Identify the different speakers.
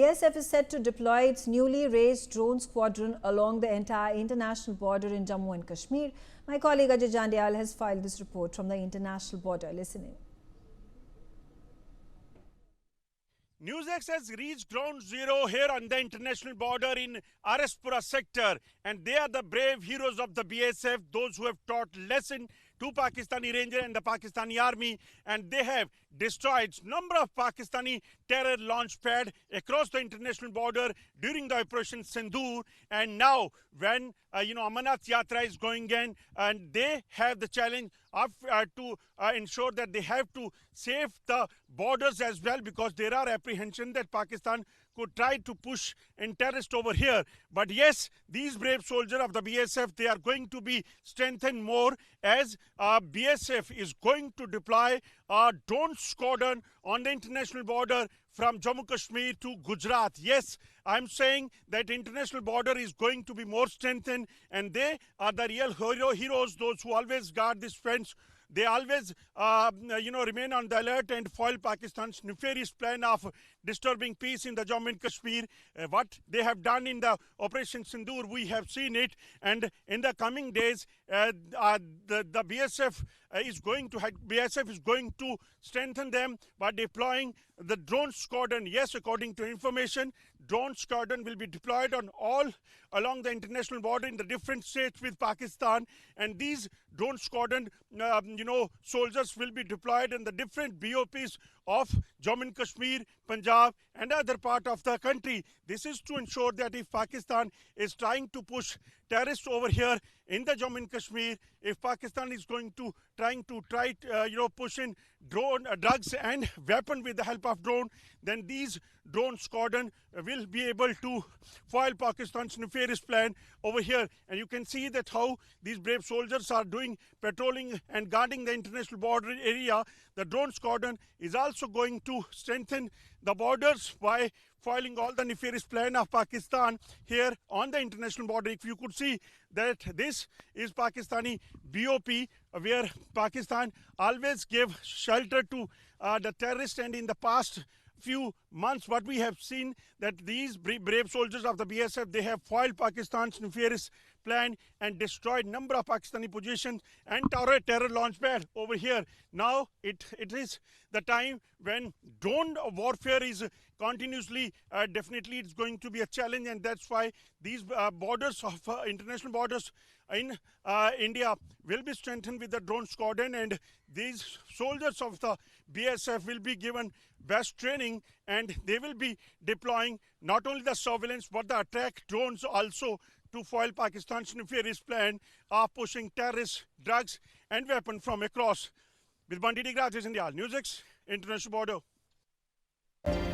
Speaker 1: BSF is set to deploy its newly raised drone squadron along the entire international border in Jammu and Kashmir. My colleague Ajay Jandial has filed this report from the international border. Listen in.
Speaker 2: NewsX has reached ground zero here on the international border in Araspura sector, and they are the brave heroes of the BSF, those who have taught lesson to Pakistani Ranger and the Pakistani Army, and they have destroyed number of Pakistani terror launch pad across the international border during the Operation Sindoor. And now when Amarnath Yatra is going in, and they have the challenge of to ensure that they have to save the borders as well, because there are apprehension that Pakistan could try to push in terrorists over here. But yes, these brave soldiers of the BSF, they are going to be strengthened more, as BSF is going to deploy a drone squadron on the international border from Jammu Kashmir to Gujarat. Yes, I'm saying that international border is going to be more strengthened, and they are the real heroes, those who always guard this fence. They always, remain on the alert and foil Pakistan's nefarious plan of disturbing peace in the Jammu and Kashmir. What they have done in the Operation Sindoor, we have seen it. And in the coming days, the BSF is going to strengthen them by deploying the drone squadron. Yes, according to information, drone squadron will be deployed on all along the international border in the different states with Pakistan, and these drone squadron soldiers will be deployed in the different BOPs of Jammu and Kashmir, Punjab and other part of the country. This is to ensure that if Pakistan is trying to push terrorists over here in the Jammu and Kashmir, if Pakistan is trying to push in drone drugs and weapon with the help of drone, then these drone squadron will be able to foil Pakistan's nefarious plan over here. And you can see that how these brave soldiers are doing patrolling and guarding the international border area. The drone squadron is also going to strengthen the borders by foiling all the nefarious plan of Pakistan here on the international border. If you could see that this is Pakistani BOP, where Pakistan always gave shelter to the terrorists, and in the past few months what we have seen that these brave soldiers of the BSF, they have foiled Pakistan's nefarious plan and destroyed number of Pakistani positions and terror launch pad over here. Now it is the time when drone warfare is continuously, definitely it's going to be a challenge, and that's why these borders of international borders in India will be strengthened with the drone squadron, and these soldiers of the BSF will be given best training, and they will be deploying not only the surveillance but the attack drones also to foil Pakistan's nefarious plan of pushing terrorists, drugs and weapons from across. With Banditi Gratis India, NewsX, International Border.